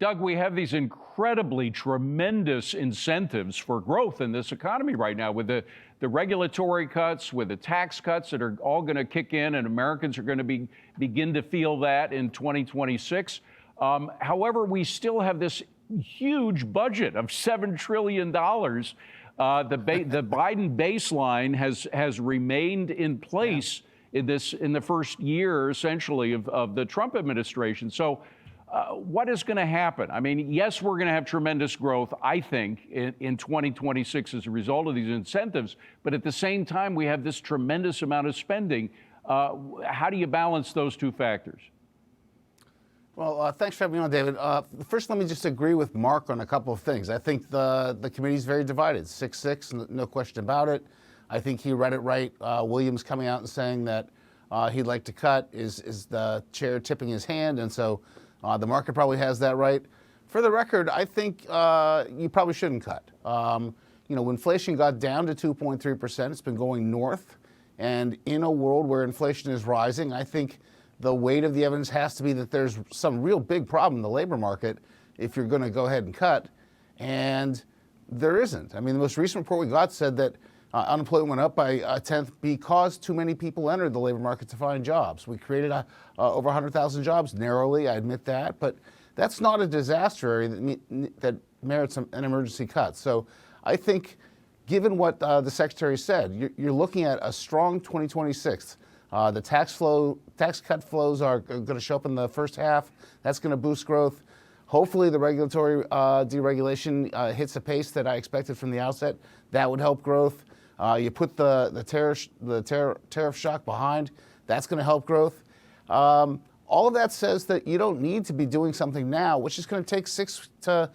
Doug, we have these incredibly tremendous incentives for growth in this economy right now with the regulatory cuts, with the tax cuts that are all going to kick in, and Americans are going to begin to feel that in 2026. However, we still have this huge budget of $7 trillion. The Biden baseline has remained in place in the first year, essentially, of the Trump administration. So what is going to happen? I mean, yes, we're going to have tremendous growth, I think, in 2026 as a result of these incentives. But at the same time, we have this tremendous amount of spending. How do you balance those two factors? Well, thanks for having me on, David. First, let me just agree with Mark on a couple of things. I think the committee is very divided, 6-6, no question about it. I think he read it right. Williams coming out and saying that he'd like to cut is the chair tipping his hand, and so the market probably has that right. For the record, I think you probably shouldn't cut. When inflation got down to 2.3%, it's been going north, and in a world where inflation is rising, I think the weight of the evidence has to be that there's some real big problem in the labor market if you're going to go ahead and cut, and there isn't. I mean, the most recent report we got said that unemployment went up by a tenth because too many people entered the labor market to find jobs. We created over 100,000 jobs narrowly, I admit that, but that's not a disaster area that merits an emergency cut. So I think, given what the Secretary said, you're looking at a strong 2026. The tax cut flows are going to show up in the first half. That's going to boost growth. Hopefully, the regulatory deregulation hits a pace that I expected from the outset. That would help growth. You put the tariff shock behind. That's going to help growth. All of that says that you don't need to be doing something now, which is going to take 6 to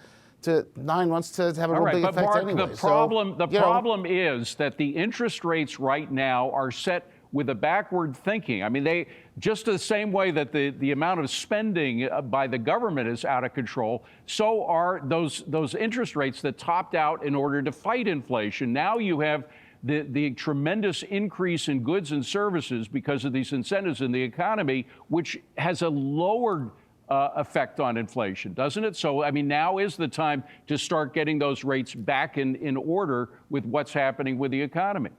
9 months to have a real big effect Mark, anyway. The problem is that the interest rates right now are set with a backward thinking. I mean, they just the same way that the amount of spending by the government is out of control, so are those interest rates that topped out in order to fight inflation. Now you have the tremendous increase in goods and services because of these incentives in the economy, which has a lower effect on inflation, doesn't it? So, I mean, now is the time to start getting those rates back in order with what's happening with the economy.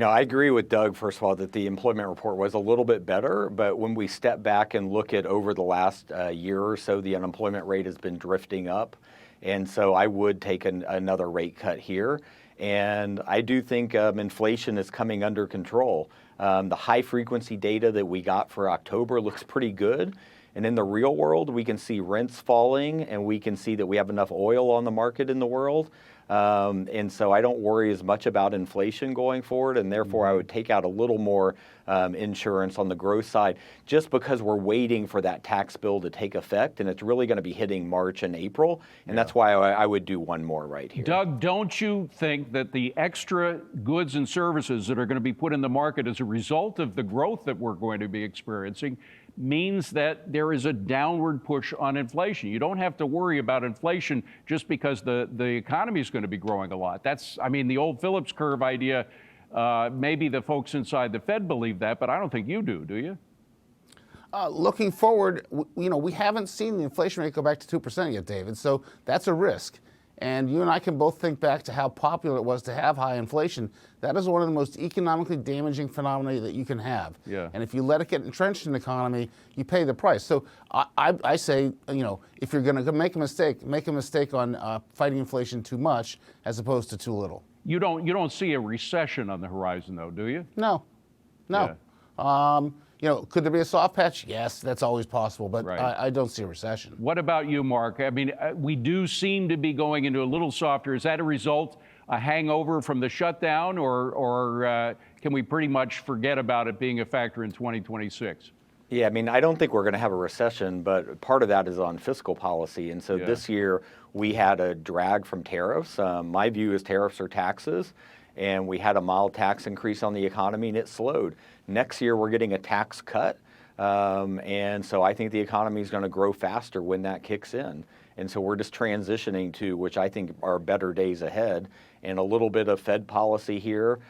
I agree with Doug, first of all, that the employment report was a little bit better, but when we step back and look at over the last year or so, the unemployment rate has been drifting up. And so I would take another rate cut here. And I do think inflation is coming under control. The high frequency data that we got for October looks pretty good. And in the real world, we can see rents falling, and we can see that we have enough oil on the market in the world. And so I don't worry as much about inflation going forward, and therefore I would take out a little more insurance on the growth side just because we're waiting for that tax bill to take effect, and it's really going to be hitting March and April, and that's why I would do one more right here. Doug, don't you think that the extra goods and services that are going to be put in the market as a result of the growth that we're going to be experiencing means that there is a downward push on inflation? You don't have to worry about inflation just because the economy is going to be growing a lot. That's, I mean, the old Phillips curve idea, maybe the folks inside the Fed believe that, but I don't think you do you? Looking forward, we haven't seen the inflation rate go back to 2% yet, David, so that's a risk. And you and I can both think back to how popular it was to have high inflation. That is one of the most economically damaging phenomena that you can have. Yeah. And if you let it get entrenched in the economy, you pay the price. So I say, if you're going to make a mistake on fighting inflation too much as opposed to too little. You don't see a recession on the horizon, though, do you? No. Yeah. Could there be a soft patch? Yes, that's always possible, but Right. I don't see a recession. What about you, Mark? I mean, we do seem to be going into a little softer. Is that a hangover from the shutdown, or can we pretty much forget about it being a factor in 2026? Yeah, I mean, I don't think we're going to have a recession, but part of that is on fiscal policy. And so this year we had a drag from tariffs. My view is tariffs are taxes, and we had a mild tax increase on the economy, and it slowed. Next year we're getting a tax cut. And so I think the economy is going to grow faster when that kicks in. And so we're just transitioning to, which I think are better days ahead, and a little bit of Fed policy here,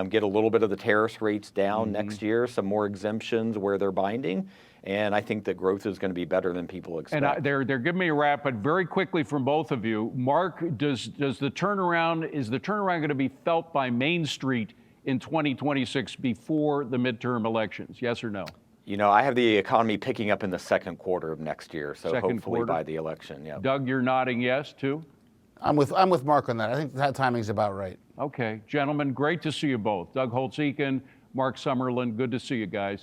get a little bit of the tariff rates down next year, some more exemptions where they're binding. And I think that growth is going to be better than people expect. And they're giving me a wrap, but very quickly from both of you, Mark, is the turnaround going to be felt by Main Street in 2026 before the midterm elections? Yes or no? You know, I have the economy picking up in the second quarter of next year, so hopefully quarter? by the election. Yeah. Doug, you're nodding yes too? I'm with Mark on that. I think that timing's about right. Okay, gentlemen, great to see you both. Doug Holtz-Eakin, Marc Sumerlin, good to see you guys.